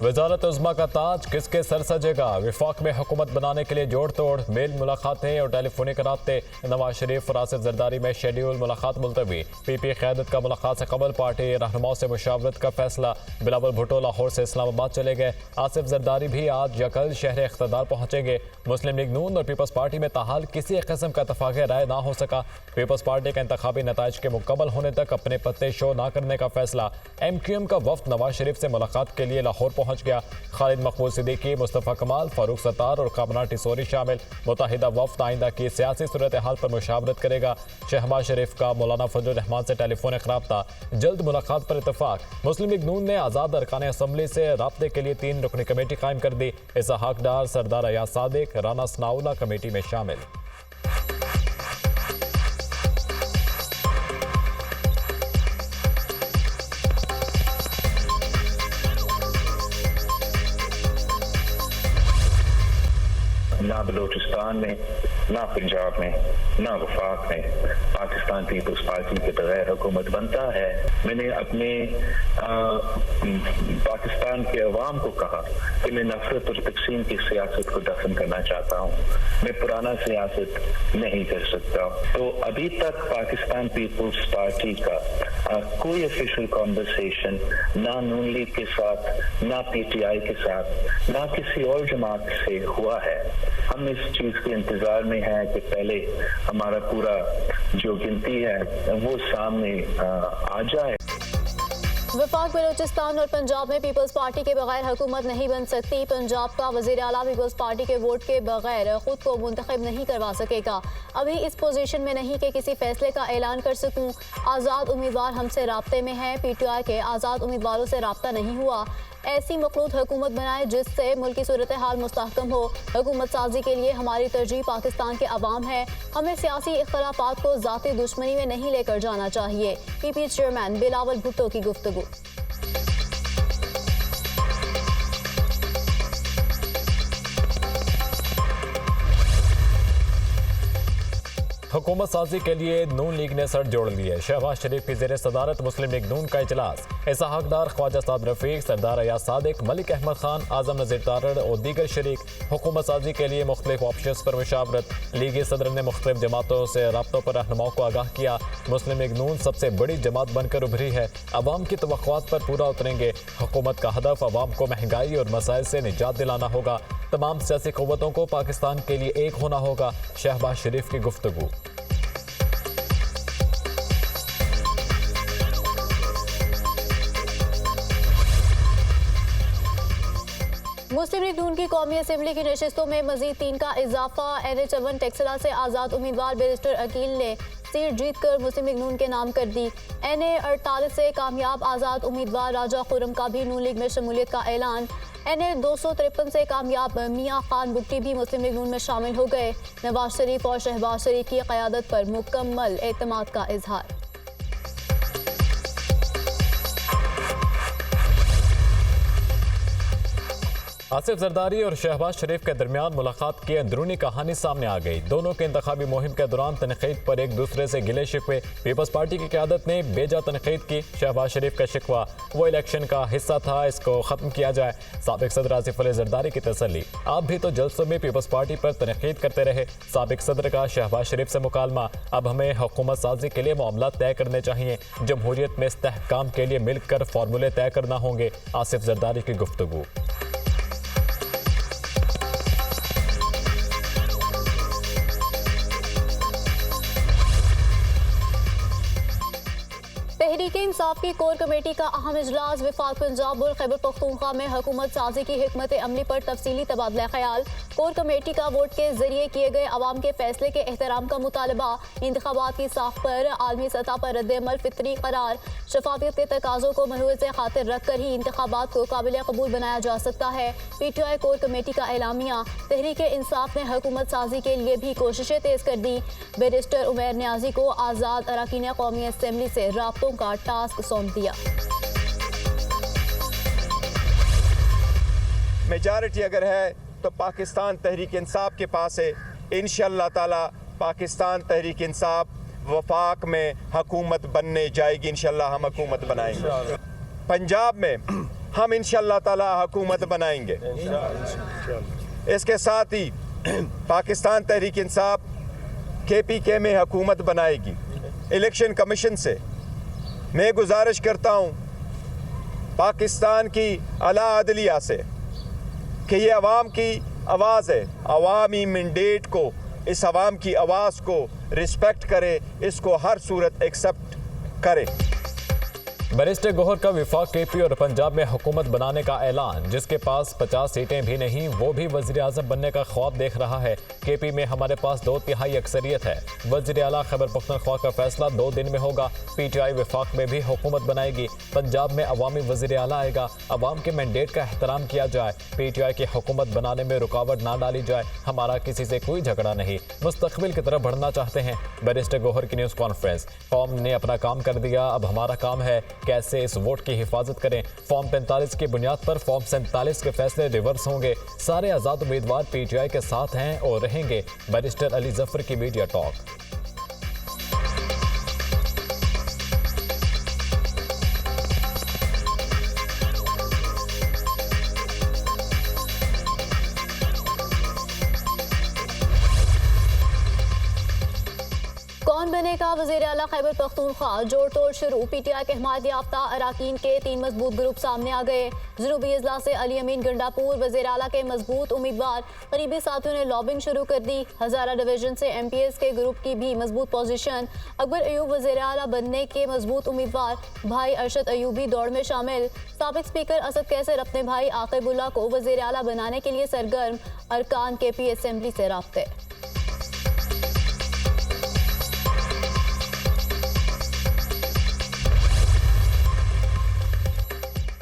वजारत उज़्मा का ताज किसके सर सजेगा? विफाक में हुकूमत बनाने के लिए जोड़ तोड़ मेल मुलाकातें और टेलीफोनिक राब्ते। नवाज शरीफ और आसिफ जरदारी में शेड्यूल मुलाकात मुलतवी। पीपी क़यादत का मुलाकात से कबल पार्टी रहनुमाओं से मुशावरत का फैसला। बिलावल भुट्टो लाहौर से इस्लामाबाद चले गए। आसिफ जरदारी भी आज या कल शहर इख्तदार पहुँचेंगे। मुस्लिम लीग नून और पीपल्स पार्टी में ताहाल किसी किस्म का इत्तफाक़ राय ना हो सका। पीपल्स पार्टी का इंतखाबी नताइज के मुकम्मल होने तक अपने पत्ते शो न करने का फैसला। MQM का वफ्द नवाज शरीफ से मुलाकात के लिए लाहौर पहुंच गया। खालिद मकबूल सिद्दीकी, मुस्तफ़ा कमाल, फारूक सत्तार और कामना टिसोरी शामिल। मुत्तहिदा वफ्द आइंदा की सियासी सूरत हाल पर मुशावरत करेगा। शहबाज शरीफ का मौलाना फजल रहमान से टेलीफोनिक राब्ता। जल्द मुलाकात पर इत्तफाक। मुस्लिम लीग नून ने आज़ाद अरकान असम्बली से राब्ते के लिए 3 रुकनी कमेटी कायम कर दी। इसहाक डार, सरदार अयाज सादिक, राना सनाउल्लाह कमेटी में शामिल। ना बलूचिस्तान में, ना पंजाब में, ना वफाक में पाकिस्तान पीपल्स पार्टी के बगैर हुकूमत बनता है। मैंने अपने पाकिस्तान के अवाम को कहा कि मैं नफरत और तकसीम की सियासत को दफन करना चाहता हूँ। मैं पुराना सियासत नहीं कर सकता। तो अभी तक पाकिस्तान पीपल्स पार्टी का कोई ऑफिशियल कॉन्वर्सेशन ना नून लीग के साथ, ना PTI के साथ, ना किसी और जमात से हुआ है। हम इस चीज के इंतजार में हैं कि पहले हमारा पूरा जो गिनती है वो सामने आ जाए। वफाक बलूचिस्तान और पंजाब में पीपल्स पार्टी के बगैर हुकूमत नहीं बन सकती। पंजाब का वज़ीर आला पीपल्स पार्टी के वोट के बगैर खुद को मुंतखब नहीं करवा सकेगा। अभी इस पोजीशन में नहीं कि किसी फैसले का ऐलान कर सकूं। आज़ाद उम्मीदवार हमसे राब्ते में हैं। PTI के आज़ाद उम्मीदवारों से राब्ता नहीं हुआ। ऐसी मखलूत हुकूमत बनाए जिससे मुल्क की सूरत हाल मुस्तहकम हो। हुकूमत साजी के लिए हमारी तरजीह पाकिस्तान के अवाम है। हमें सियासी इख्तलाफात को ज़ाती दुश्मनी में नहीं लेकर जाना चाहिए। PP चेयरमैन बिलावल भुट्टो की गुफ्तगू। हुकूमत साजी के लिए नून लीग ने सर जोड़ लिए। शहबाज शरीफ की ज़ेर सदारत मुस्लिम लीग नून का इजलास। इसहाक डार, ख्वाजा साद रफीक, सरदार अयाज सादिक, मलिक अहमद खान, आजम नज़ीर तारड़ और दीगर शरीक। हुकूमत साजी के लिए मुख्तलिफ ऑप्शंस पर मुशावरत। लीगी सदर ने मुख्तलिफ जमातों से राब्तों पर रहनुमाओं को आगाह किया। मुस्लिम लीग नून सबसे बड़ी जमात बनकर उभरी है। अवाम की तवक्कुआत पर पूरा उतरेंगे। हुकूमत का हदफ अवाम को महंगाई और मसाइल से निजात दिलाना होगा। तमाम सियासी क़ुव्वतों को पाकिस्तान के लिए एक होना होगा। शहबाज शरीफ की गुफ्तगू। मुस्लिम लीग नून की कौमी असम्बली की नशिस्तों में मजीद 3 का इजाफा। NH1 टेक्सला से आज़ाद उम्मीदवार बैरिस्टर अकील ने सीट जीत कर मुस्लिम लीग नून के नाम कर दी। NA48 से कामयाब आज़ाद उम्मीदवार राजा खुर्रम का भी नून लीग में शमूलियत का ऐलान। NA253 से कामयाब मियाँ खान बुट्टी भी मुस्लिम लीग नून में शामिल हो गए। नवाज शरीफ और शहबाज शरीफ की क़यादत पर मुकम्मल एतमाद का इजहार। आसिफ जरदारी और शहबाज शरीफ के दरमियान मुलाकात की अंदरूनी कहानी सामने आ गई। दोनों के इंतखाबी मुहिम के दौरान तनकीद पर एक दूसरे से गिले शिकवे। पीपल्स पार्टी की क़यादत ने बेजा तनकीद की। शहबाज शरीफ का शिकवा वो इलेक्शन का हिस्सा था, इसको ख़त्म किया जाए। साबिक सदर आसिफ अली जरदारी की तसल्ली, आप भी तो जलसों में पीपल्स पार्टी पर तनकीद करते रहे। साबिक सदर का शहबाज शरीफ से मुकालमा, अब हमें हुकूमत साजी के लिए मामला तय करने चाहिए। जमहूरियत में इस्तेहकाम के लिए मिलकर फार्मूले तय करना होंगे। आसिफ जरदारी की गुफ्तगू। तहरीक-ए-इंसाफ की कोर कमेटी का अहम इजलास। वफाक पंजाब और खैबर पख्तूनख्वा में हुकूमत साजी की हिकमत अमली पर तफसीली तबादला ख्याल। कोर कमेटी का वोट के जरिए किए गए अवाम के फैसले के एहतराम का मुतालबा। इंतखाबात की साख पर आलमी सतह पर रद्द-ए-अमल फितरी करार। शफाफियत के तकाज़ों को मलहूज़ से खातिर रख कर ही इंतखाबात को काबिल कबूल बनाया जा सकता है। PTI कोर कमेटी का एलामिया। तहरीक-ए-इंसाफ ने हुकूमत साजी के लिए भी कोशिशें तेज कर दी। बैरिस्टर उमैर न्याजी को आज़ाद अरकान कौमी असम्बली से राब्तों का टास्क सौंप दिया। मेजॉरिटी अगर है तो पाकिस्तान तहरीक इंसाफ के पास है। इंशाअल्लाह ताला पाकिस्तान तहरीक इंसाफ वफाक में हुकूमत बनने जाएगी। इंशाअल्लाह हम हुकूमत बनाएंगे। पंजाब में हम इंशाअल्लाह ताला हुकूमत बनाएंगे। इसके साथ ही पाकिस्तान तहरीक इंसाफ KPK में हुकूमत बनाएगी। इलेक्शन कमीशन से मैं गुजारिश करता हूँ पाकिस्तान की आला अदलिया से कि ये अवाम की आवाज़ है, अवामी मैंडेट को, इस अवाम की आवाज़ को रिस्पेक्ट करे, इसको हर सूरत एक्सेप्ट करे। बैरिस्टर गौहर का विफाक KP और पंजाब में हुकूमत बनाने का ऐलान। जिसके पास 50 सीटें भी नहीं वो भी वज़ीर आज़म बनने का ख्वाब देख रहा है। KP में हमारे पास 2/3 अक्सरियत है। वज़ीर आला खैबर पख्तूनख्वा का फैसला 2 दिन में होगा। PTI विफाक में भी हुकूमत बनाएगी। पंजाब में अवामी वज़ीर आला आएगा। अवाम के मैंडेट का एहतराम किया जाए। PTI की हुकूमत बनाने में रुकावट ना डाली जाए। हमारा किसी से कोई झगड़ा नहीं, मुस्तकबिल की तरफ बढ़ना चाहते हैं। बैरिस्टर गौहर की न्यूज़ कॉन्फ्रेंस। कौम ने अपना काम कर दिया, अब हमारा काम है कैसे इस वोट की हिफाजत करें। फॉर्म 45 की बुनियाद पर फॉर्म 47 के फैसले रिवर्स होंगे। सारे आज़ाद उम्मीदवार PTI के साथ हैं और रहेंगे। बैरिस्टर अली जफर की मीडिया टॉक। कौन बनेगा वज़ीर आला खैबर पख्तूनख्वा, जोड़ तोड़ शुरू। PTI के हिमायत याफ्ता अराकीन के 3 मजबूत ग्रुप सामने आ गए। जनूबी अजला से अली अमीन गंडापुर वज़ीर आला के मजबूत उम्मीदवार। करीबी साथियों ने लॉबिंग शुरू कर दी। हज़ारा डिवीजन से MPs के ग्रुप की भी मजबूत पोजीशन। अकबर अयूब वज़ीर आला बनने के मजबूत उम्मीदवार। भाई अरशद अयूबी दौड़ में शामिल। साबिक स्पीकर असद कैसर अपने भाई आकिबुल्लाह को वज़ीर आला बनाने के लिए सरगर्म। अरकान KP असेंबली से राब्ते।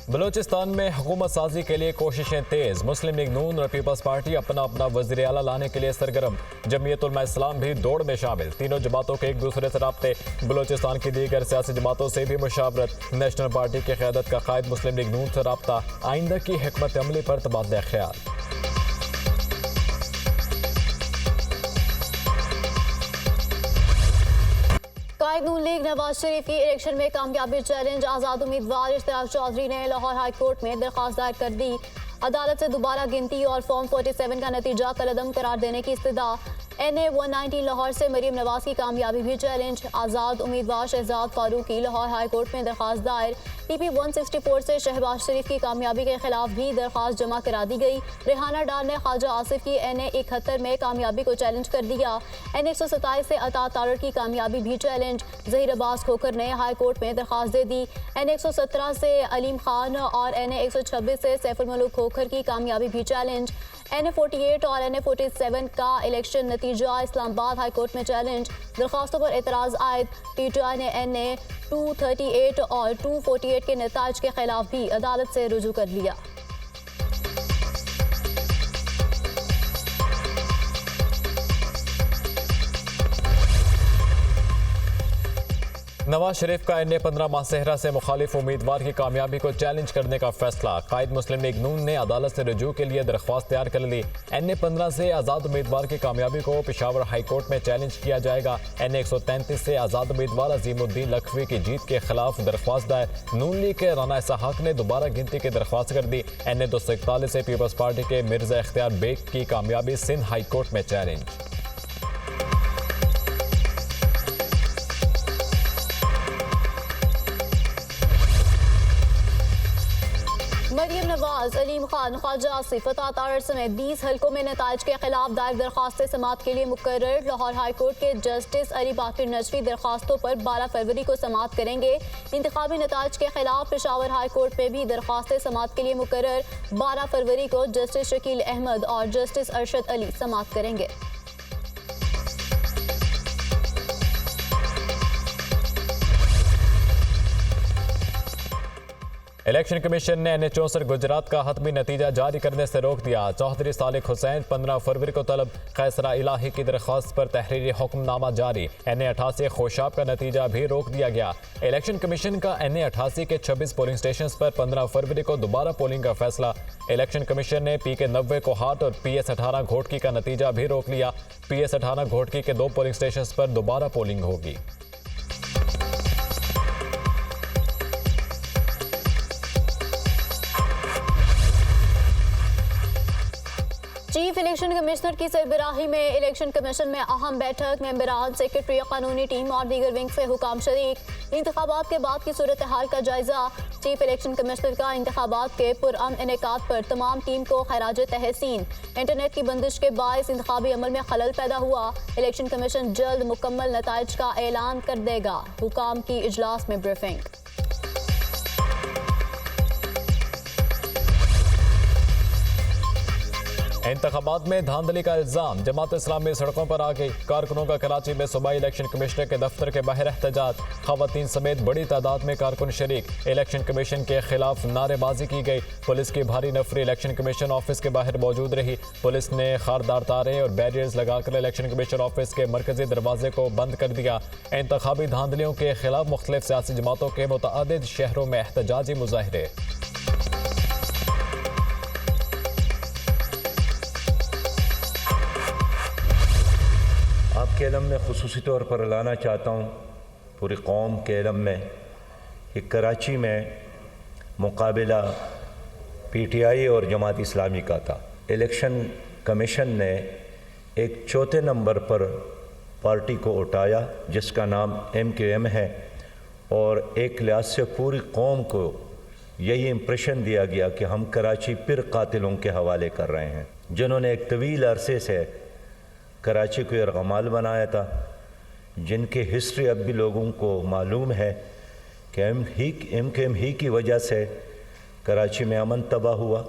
बलूचिस्तान में हुकूमत साजी के लिए कोशिशें तेज। मुस्लिम लीग नून और पीपल्स पार्टी अपना अपना वज़ीर आला लाने के लिए सरगर्म। जमीयत उलमा इस्लाम भी दौड़ में शामिल। तीनों जमातों के एक दूसरे से राब्ते। बलूचिस्तान की दीगर सियासी जमातों से भी मुशावरत। नेशनल पार्टी की क़यादत का कायद मुस्लिम लीग नून से राब्ता। आइंदा की हिकमत अमली पर तबादला ख्याल। कायद नून लीग नवाज शरीफ की इलेक्शन में कामयाबी चैलेंज। आज़ाद उम्मीदवार इश्तियाक चौधरी ने लाहौर हाई कोर्ट में दरख्वास्त दायर कर दी। अदालत से दोबारा गिनती और फॉर्म 47 का नतीजा कलअदम करार देने की इस्तदा। NA 119 लाहौर से मरीम नवाज की कामयाबी भी चैलेंज। आज़ाद उम्मीदवार शहजाद फारूकी लाहौर हाई कोर्ट में दरख्वास्त दायर। PP 164 से शहबाज शरीफ की कामयाबी के खिलाफ भी दरख्वास्त जमा करा दी गई। रेहाना डार ने ख्वाजा आसिफ की NA 71 में कामयाबी को चैलेंज कर दिया। NA 127 से अता तारड़ की कामयाबी भी चैलेंज। ज़हीर अब्बास खोखर ने हाई कोर्ट में दरख्वास्त दे दी। NA 117 से अलीम खान और NA 126 से सैफुल मलूक खोखर की कामयाबी भी चैलेंज। NA 48 और NA 47 का इलेक्शन नतीजा इस्लामाबाद हाई कोर्ट में चैलेंज। दरख्वास्तों पर एतराज़ आयद। PTI ने NA 238 और 248 के नताज के खिलाफ भी अदालत से रुजू कर लिया। नवाज शरीफ का NA 15 माहसेहरा से मुखालिफ उम्मीदवार की कामयाबी को चैलेंज करने का फैसला। कायद मुस्लिम लीग नून ने अदालत से रुजू के लिए दरख्वास्त तैयार कर ली। NA 15 से आज़ाद उम्मीदवार की कामयाबी को पेशावर हाई कोर्ट में चैलेंज किया जाएगा। NA 133 से आज़ाद उम्मीदवार अजीमुद्दीन लखवी की जीत के खिलाफ दरख्वास्त दायर। नून लीग के राना इसहाक ने दोबारा गिनती की दरख्वास्त कर दी। NA 241 से पीपल्स पार्टी के मिर्जा इख्तियार बेग की कामयाबी सिंध हाई कोर्ट में चैलेंज। मरियम नवाज, अलीम खान, ख्वाजा आसिफ, अता तारड़ समेत 20 हलकों में नताज के खिलाफ दायर दरख्वास्तें समाअत के लिए मुकर्रर। लाहौर हाई कोर्ट के जस्टिस अली बाकिर नजफी दरख्वास्तों पर 12 फरवरी को समाअत करेंगे। इंतखाबी नताज के खिलाफ पेशावर हाई कोर्ट में भी दरख्वास्तें समाअत के लिए मुकर्रर। 12 फरवरी को जस्टिस शकील अहमद और जस्टिस अरशद अली समाअत करेंगे। इलेक्शन कमीशन ने NA 64 गुजरात का हतमी नतीजा जारी करने से रोक दिया। चौधरी सालिक हुसैन 15 फरवरी को तलब। खैसरा इलाही की दरख्वास्त पर तहरीरी हुक्मनामा जारी। NA 88 खोशाब का नतीजा भी रोक दिया गया। इलेक्शन कमीशन का NA 88 के 26 पोलिंग स्टेशन पर 15 फरवरी को दोबारा पोलिंग का फैसला। इलेक्शन कमीशन ने PK 90 कोहाट और PS 18 घोटकी का नतीजा भी रोक लिया। PS 18 घोटकी के 2 पोलिंग स्टेशन पर दोबारा पोलिंग होगी। चीफ इलेक्शन कमिश्नर की सरबराही में इलेक्शन कमीशन में अहम बैठक। मेंबरान, सेक्रेटरी, कानूनी टीम और दीगर विंग से हुकाम शरीक। इंतखाबात के बाद की सूरत हाल का जायजा। चीफ इलेक्शन कमिश्नर का इंतखाबात के पुरअमन इनेकाद पर तमाम टीम को खराज तहसीन। इंटरनेट की बंदिश के बायस इंतखाबी अमल में खलल पैदा हुआ। इलेक्शन कमीशन जल्द मुकम्मल नताइज का ऐलान कर देगा। हुकाम की इजलास में ब्रीफिंग। इंतखाबात में धांधली का इल्जाम। जमात इस्लामी सड़कों पर आ गई। कारकुनों का कराची में सूबाई इलेक्शन कमिश्नर के दफ्तर के बाहर एहतजाज। खवातीन समेत बड़ी तादाद में कारकुन शरीक। इलेक्शन कमीशन के खिलाफ नारेबाजी की गई। पुलिस की भारी नफरी इलेक्शन कमीशन ऑफिस के बाहर मौजूद रही। पुलिस ने खारदार तारें और बैरियर्स लगाकर इलेक्शन कमीशन ऑफिस के मरकजी दरवाजे को बंद कर दिया। इंतखाबी धांधलियों के खिलाफ मुख्तलिफ सियासी जमातों के मुतअद्दिद शहरों में एहतजाजी मुजाहरे। आपके इलम में खुसूसी तौर पर लाना चाहता हूँ, पूरी कौम के इलम में, कि कराची में मुकाबला PTI और जमात इस्लामी का था। इलेक्शन कमीशन ने एक चौथे नंबर पर पार्टी को उठाया जिसका नाम MQM है, और एक लिहाज से पूरी कौम को यही इम्प्रेशन दिया गया कि हम कराची फिर कातिलों के हवाले कर रहे हैं, जिन्होंने एक तवील अरसे से कराची को यरगमाल बनाया था, जिनकी हिस्ट्री अब भी लोगों को मालूम है कि MQM ही की वजह से कराची में अमन तबाह हुआ।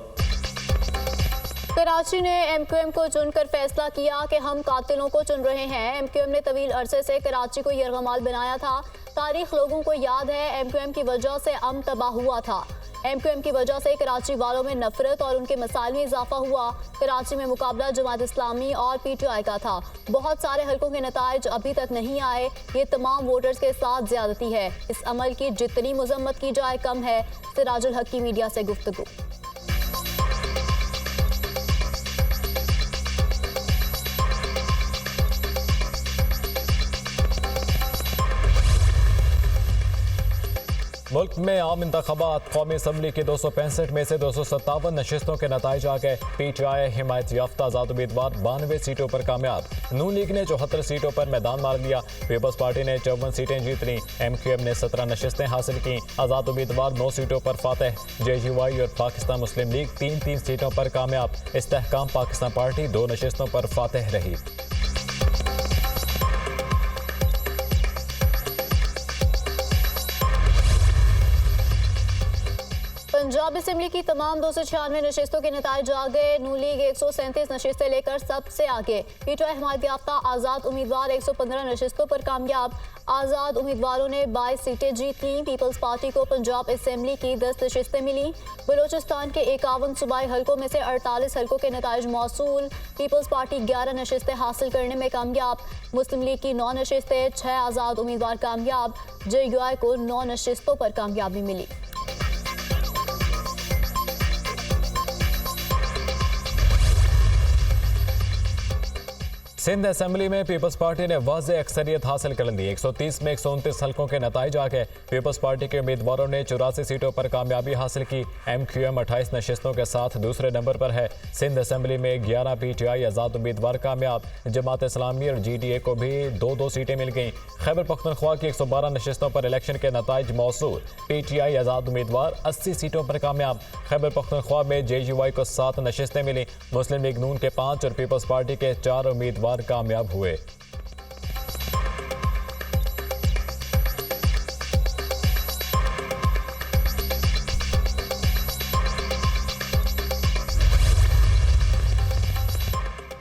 कराची ने MQM को चुनकर फैसला किया कि हम कातिलों को चुन रहे हैं। MQM ने तवील अरसे से कराची को यरगमाल बनाया था। तारीख लोगों को याद है, MQM की वजह से अमन तबाह हुआ था। MQM की वजह से कराची वालों में नफरत और उनके मसाइल में इजाफा हुआ। कराची में मुकाबला जमात इस्लामी और PTI का था। बहुत सारे हलकों के नताइज अभी तक नहीं आए। ये तमाम वोटर्स के साथ ज्यादती है। इस अमल की जितनी मजम्मत की जाए कम है। सिराजुल हक की मीडिया से गुफ्तगू। मुल्क में आम इंतखाबात। कौमी असम्बली की 265 में से 257 नशिस्तों के नताइज आ गए। PTI हिमायत याफ्ता आज़ाद उम्मीदवार 92 सीटों पर कामयाब। नून लीग ने 74 सीटों पर मैदान मार लिया। पीपल्स पार्टी ने 54 सीटें जीत लीं। MQM ने 17 नशिस्तें हासिल की। आज़ाद उम्मीदवार 9 सीटों पर फातेह। JUI और पाकिस्तान मुस्लिम लीग 3-3 सीटों पर कामयाब। इस्तेहकाम पाकिस्तान पार्टी 2 नशिस्तों पर फातेह रही। पंजाब असेंबली की तमाम 296 नशिस्तों के नताइज आ गए। नून लीग 137 नशिस्तें लेकर सबसे आगे। PTI हिमायत याफ्ता आज़ाद उम्मीदवार 115 नशिस्तों पर कामयाब। आज़ाद उम्मीदवारों ने 22 सीटें जीती। पीपल्स पार्टी को पंजाब असेंबली की 10 नशिस्तें मिली। बलोचिस्तान के 51 सूबाई हलकों में से 48 हलकों के नताइज मौसूल। पीपल्स पार्टी 11 नशिस्तें हासिल करने में कामयाब। मुस्लिम लीग की 9 नशिस्तें, 6 आज़ाद उम्मीदवार कामयाब। JUI को 9 नशिस्तों पर कामयाबी मिली। सिंध असेंबली में पीपल्स पार्टी ने वाज़ेह अक्सरियत हासिल कर ली। 130 में 129 हलकों के नताइज आ गए। पीपल्स पार्टी के उम्मीदवारों ने 84 सीटों पर कामयाबी हासिल की। MQM 28 नशिस्तों के साथ दूसरे नंबर पर है। सिंध असेंबली में 11 PTI आज़ाद उम्मीदवार कामयाब। जमात इस्लामी और GDA को भी 2-2 सीटें मिल गईं। खैबर पख्तूनख्वा की 112 नशिस्तों पर इलेक्शन के नताइज मौसूल। PTI आज़ाद उम्मीदवार 80 सीटों पर कामयाब। खैबर पख्तूनख्वा में JUI को 7 नशिस्तें मिली। मुस्लिम लीग नून के 5 और पीपल्स पार्टी के 4 उम्मीदवार कामयाब हुए।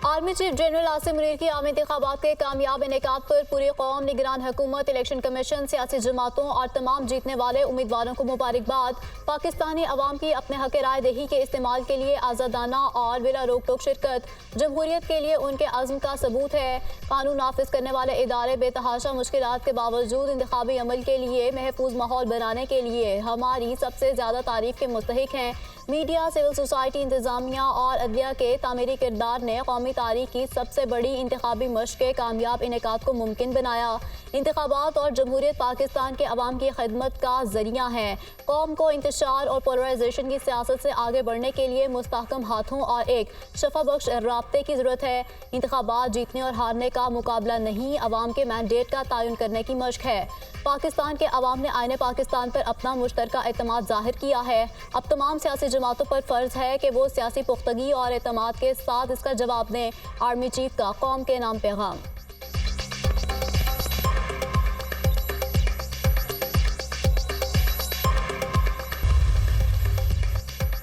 Army chief general Asim Munir की आम इंतखाबात के कामयाब इनेकाद पर पूरी कौम, निगरान हुकूमत, इलेक्शन कमीशन, सियासी जमातों और तमाम जीतने वाले उम्मीदवारों को मुबारकबाद। पाकिस्तानी अवाम की अपने हक राय दही के इस्तेमाल के लिए आज़ादाना और बिला रोक टोक शिरकत जमहूरियत के लिए उनके अज़्म का सबूत है। कानून नाफिज करने वाले इदारे बेतहाशा मुश्किलात के बावजूद इंतखाबी अमल के लिए महफूज माहौल बनाने के लिए हमारी सबसे ज़्यादा तारीफ के मुस्तहिक हैं। मीडिया, सिविल सोसाइटी, इंतजामिया और अदलिया के तामीरी किरदार ने कौमी तारीख तारीख की सबसे बड़ी इंतखाबी मश्क के कामयाब इनेकाद को मुमकिन बनाया। इंतखाबात और जमहूरियत पाकिस्तान के अवाम की खिदमत का जरिया है। कौम को इंतशार और पोलराइजेशन की सियासत से आगे बढ़ने के लिए मुस्तहकम हाथों और एक शफा बख्श राब्ते की ज़रूरत है। इंतखाबात जीतने और हारने का मुकाबला नहीं, अवाम के मैंडेट का तयन करने की मश्क है। पाकिस्तान के अवाम ने आईने पाकिस्तान पर अपना मुश्तरका एतमाद जाहिर किया है। अब तमाम सियासी जमातों पर फ़र्ज़ है कि वो सियासी पुख्तगी और एतमाद के साथ इसका जवाब दें। आर्मी चीफ का कौम के नाम पैगाम।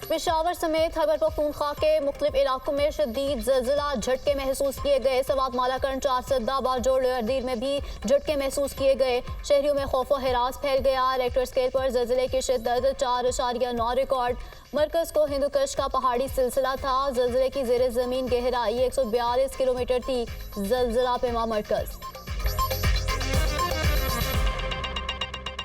पेशावर समेत खैबर पख्तूनख्वा के मुख्तलिफ इलाकों में शदीद ज़लज़ला झटके महसूस किए गए। सवात मालाकंड, चारसदा, बाजोड़, लेयरदीर में भी झटके महसूस किए गए। शहरियों में खौफ व हिरास फैल गया। रेक्टर स्केल पर ज़लज़ले की शिद्दत 4.9 रिकॉर्ड। मरकज़ को हिंदुकश का पहाड़ी सिलसिला था। ज़लज़ले की ज़ेर ज़मीन गहराई 142 किलोमीटर थी। ज़लज़ला पेमा मरकज़।